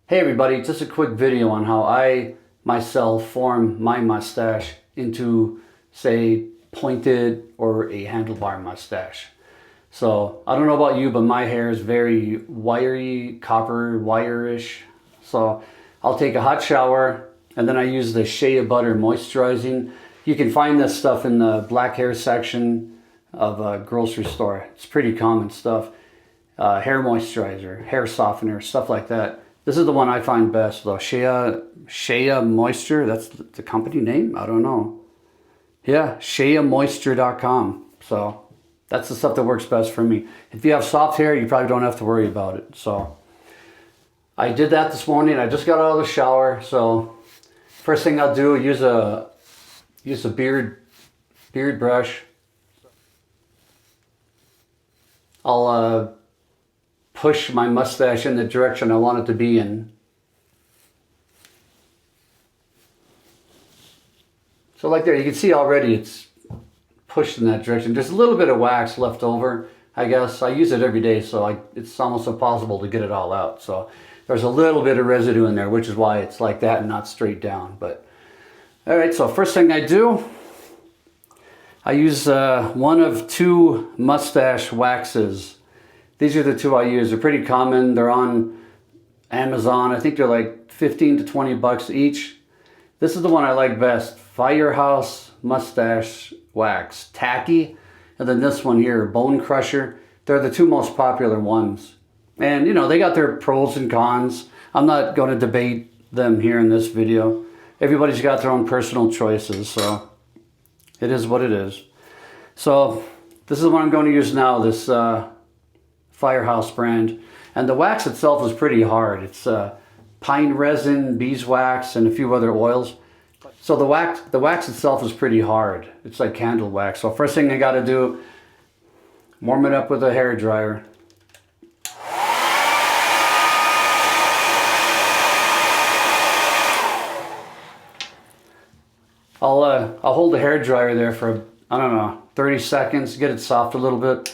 Hey everybody, just a quick video on how I myself form my mustache into, say, pointed or a handlebar mustache. So I don't know about you, but my hair is very wiry, copper wire-ish. So I'll take a hot shower and then I use the shea butter moisturizing. You can find this stuff in the black hair section of a grocery store. It's pretty common stuff. Hair moisturizer, hair softener, stuff like that. This is the one I find best though. Shea Moisture, that's the company name? I don't know. Yeah, sheamoisture.com. So that's the stuff that works best for me. If you have soft hair, you probably don't have to worry about it. So I did that this morning. I just got out of the shower. So first thing I'll do, use a beard brush. I'll push my mustache in the direction I want it to be in. So like there, you can see already it's pushed in that direction. There's a little bit of wax left over, I guess. I use it every day, so it's almost impossible to get it all out. So there's a little bit of residue in there, which is why it's like that and not straight down. But all right, so first thing I do, I use one of two mustache waxes. These are the two I use. They're pretty common. They're on Amazon. I think they're like 15 to 20 bucks each. This is the one I like best. Firehouse Mustache Wax. Tacky. And then this one here, Bone Crusher. They're the two most popular ones. And, you know, they got their pros and cons. I'm not going to debate them here in this video. Everybody's got their own personal choices, so it is what it is. So this is what I'm going to use now, this Firehouse brand. And the wax itself is pretty hard. It's pine resin, beeswax, and a few other oils. So the wax itself is pretty hard. It's like candle wax. So first thing I got to do, warm it up with a hair dryer. I'll hold the hair dryer there for, I don't know, 30 seconds, get it soft a little bit.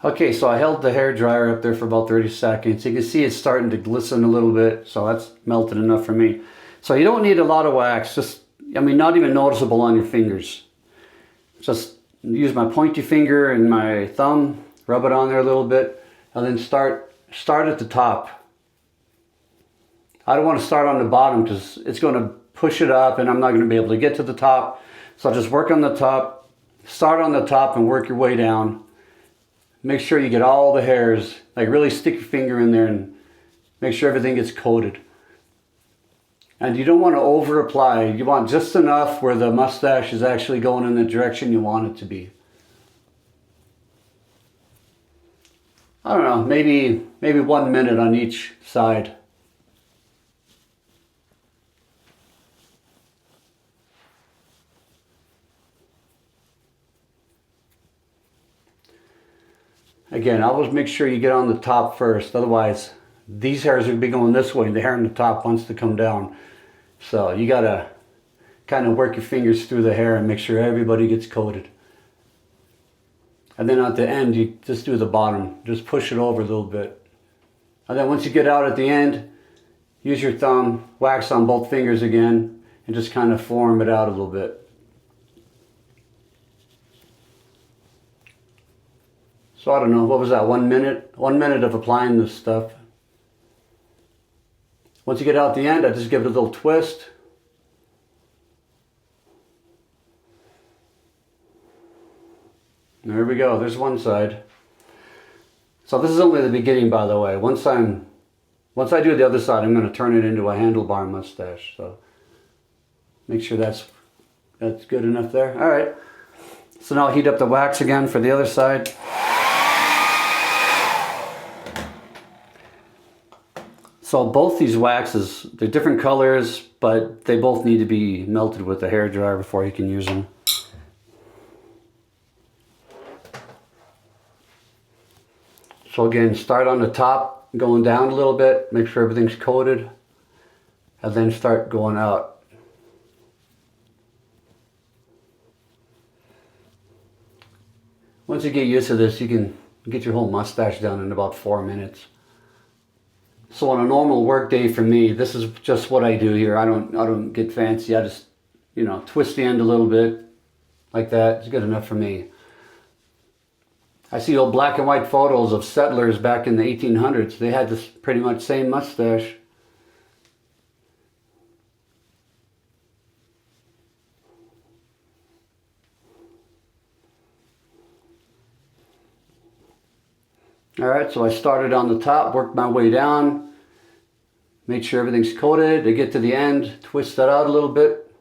Okay, so I held the hair dryer up there for about 30 seconds. You can see it's starting to glisten a little bit, so that's melted enough for me. So you don't need a lot of wax, just, I mean, not even noticeable on your fingers. Just use my pointy finger and my thumb, rub it on there a little bit, and then start at the top. I don't want to start on the bottom because it's going to push it up and I'm not going to be able to get to the top. So just work on the top, start on the top and work your way down. Make sure you get all the hairs, like really stick your finger in there and make sure everything gets coated. And you don't want to over apply. You want just enough where the mustache is actually going in the direction you want it to be. I don't know, maybe 1 minute on each side. Again, always make sure you get on the top first. Otherwise, these hairs will be going this way and the hair on the top wants to come down. So you got to kind of work your fingers through the hair and make sure everybody gets coated. And then at the end, you just do the bottom. Just push it over a little bit. And then once you get out at the end, use your thumb, wax on both fingers again, and just kind of form it out a little bit. So I don't know, what was that, 1 minute? 1 minute of applying this stuff. Once you get out the end, I just give it a little twist. There we go, there's one side. So this is only the beginning, by the way. Once I do the other side, I'm going to turn it into a handlebar mustache. So make sure that's good enough there. All right. So now I'll heat up the wax again for the other side. So both these waxes, they're different colors, but they both need to be melted with the hair dryer before you can use them. So again, start on the top, going down a little bit, make sure everything's coated, and then start going out. Once you get used to this, you can Get your whole mustache done in about 4 minutes. So on a normal work day for me, this is just what I do here. I don't get fancy. I just, you know, twist the end a little bit like that. It's good enough for me. I see old black and white photos of settlers back in the 1800s. They had this pretty much same mustache. Alright, so I started on the top, worked my way down, made sure everything's coated. I get to the end, twist that out a little bit.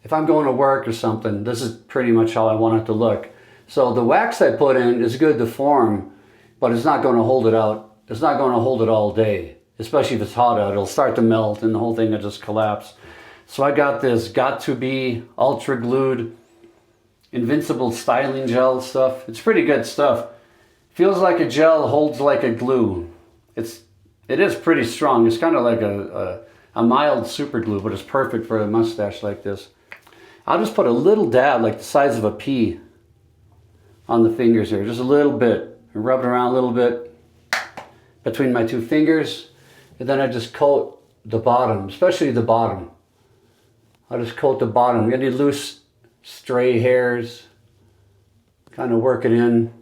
If I'm going to work or something, this is pretty much how I want it to look. So the wax I put in is good to form, but it's not going to hold it out. It's not going to hold it all day, especially if it's hot out. It'll start to melt and the whole thing will just collapse. So I got this Got2b ultra glued invincible styling gel stuff. It's pretty good stuff. Feels like a gel, holds like a glue. It is pretty strong. It's kind of like a mild super glue, but it's perfect for a mustache like this. I'll just put a little dab, like the size of a pea, on the fingers here. Just a little bit. And rub it around a little bit between my two fingers. And then I just coat the bottom, especially the bottom. I'll just coat the bottom. Any loose stray hairs, kind of work it in.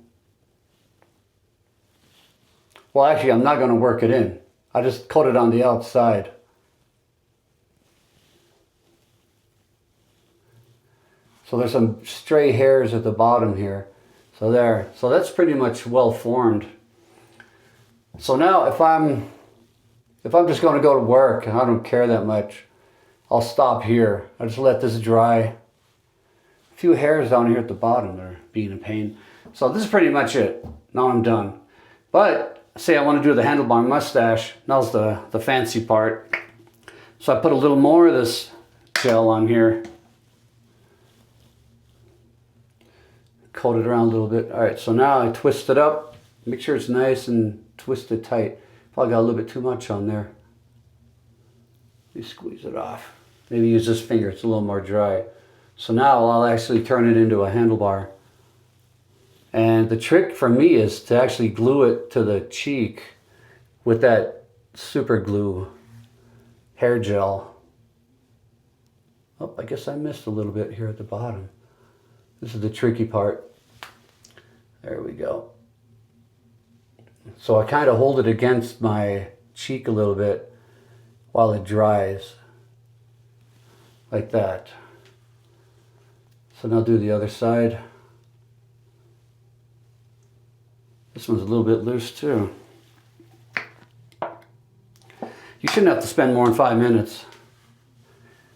Well, actually, I'm not going to work it in. I just coat it on the outside. So there's some stray hairs at the bottom here. So there. So that's pretty much well formed. So now if I'm just going to go to work and I don't care that much, I'll stop here. I'll just let this dry. A few hairs down here at the bottom that are being a pain. So this is pretty much it. Now I'm done. But say I want to do the handlebar mustache. Now's the fancy part. So I put a little more of this gel on here. Coat it around a little bit. All right, so now I twist it up. Make sure it's nice and twisted tight. Probably got a little bit too much on there. Let me squeeze it off. Maybe use this finger, it's a little more dry. So now I'll actually turn it into a handlebar. And the trick for me is to actually glue it to the cheek with that super glue hair gel. Oh, I guess I missed a little bit here at the bottom. This is the tricky part. There we go. So I kind of hold it against my cheek a little bit while it dries. Like that. So now do the other side. This one's a little bit loose too. You shouldn't have to spend more than 5 minutes.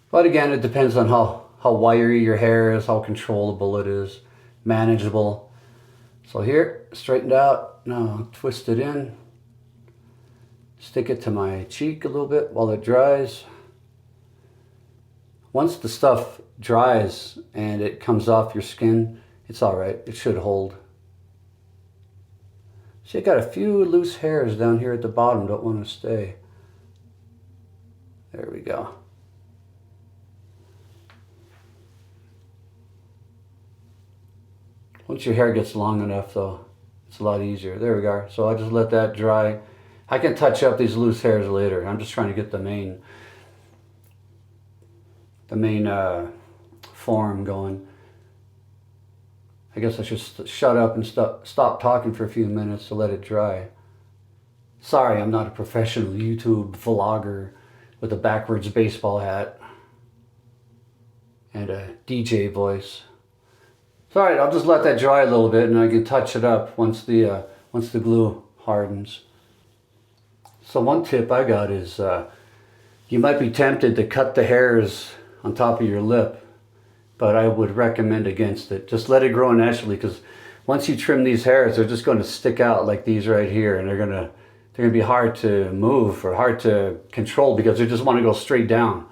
But again, it depends on how wiry your hair is, how controllable it is, manageable. So here, straightened out. Now twist it in. Stick it to my cheek a little bit while it dries. Once the stuff dries and it comes off your skin, it's all right. It should hold. See, I got a few loose hairs down here at the bottom. Don't want to stay. There we go. Once your hair gets long enough, though, it's a lot easier. There we go. So I just let that dry. I can touch up these loose hairs later. I'm just trying to get the main form going. I guess I should shut up and stop talking for a few minutes to let it dry. Sorry, I'm not a professional YouTube vlogger with a backwards baseball hat and a DJ voice. It's all right, I'll just let that dry a little bit and I can touch it up once the glue hardens. So one tip I got is you might be tempted to cut the hairs on top of your lip, but I would recommend against it. Just let it grow naturally, because once you trim these hairs, they're just going to stick out like these right here, and they're going to be hard to move or hard to control because they just want to go straight down,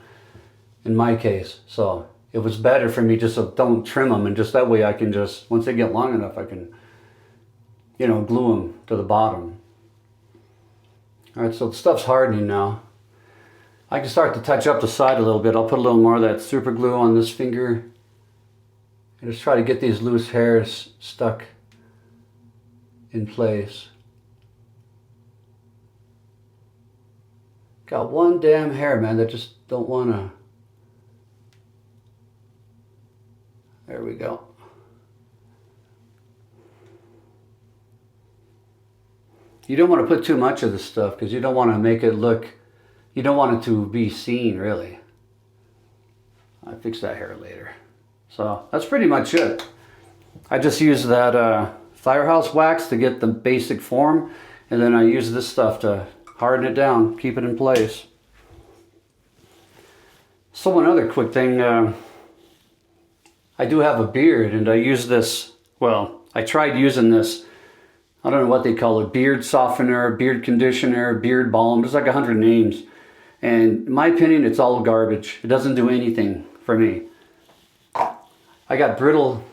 in my case. So it was better for me just to don't trim them, and just that way I can just, once they get long enough, I can, you know, glue them to the bottom. All right, so the stuff's hardening now. I can start to touch up the side a little bit. I'll put a little more of that super glue on this finger and just try to get these loose hairs stuck in place. Got one damn hair, man, that just don't wanna. There we go. You don't want to put too much of this stuff because you don't want to make it look, you don't want it to be seen really. I'll fix that hair later. So that's pretty much it. I just use that firehouse wax to get the basic form, and then I use this stuff to harden it down, keep it in place. So one other quick thing, I do have a beard and I use this, well, I tried using this, I don't know what they call it, beard softener, beard conditioner, beard balm. There's like 100 names. And in my opinion, it's all garbage. It doesn't do anything for me. I got brittle,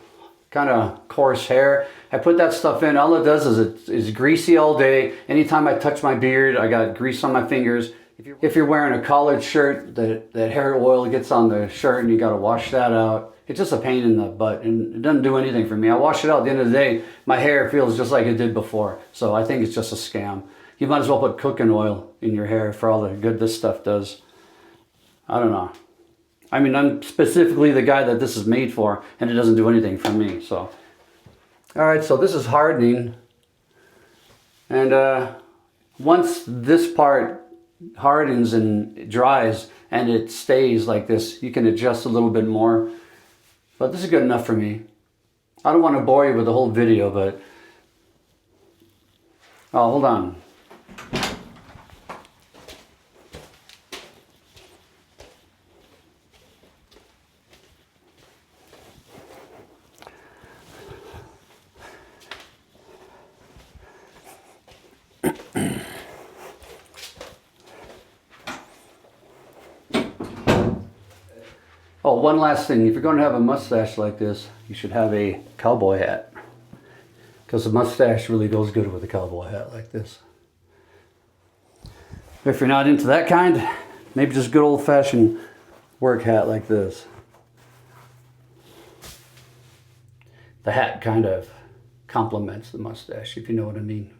kind of coarse hair. I put that stuff in. All it does is it's greasy all day. Anytime I touch my beard, I got grease on my fingers. If you're wearing a collared shirt, that hair oil gets on the shirt and you got to wash that out. It's just a pain in the butt and it doesn't do anything for me. I wash it out. At the end of the day, my hair feels just like it did before. So I think it's just a scam. You might as well put cooking oil in your hair for all the good this stuff does. I don't know. I mean, I'm specifically the guy that this is made for, and it doesn't do anything for me. So, all right, so this is hardening. And once this part hardens and dries and it stays like this, you can adjust a little bit more. But this is good enough for me. I don't want to bore you with the whole video, but... Oh, hold on. Oh, one last thing. If you're going to have a mustache like this, you should have a cowboy hat. Because the mustache really goes good with a cowboy hat like this. If you're not into that kind, maybe just good old-fashioned work hat like this. The hat kind of complements the mustache, if you know what I mean.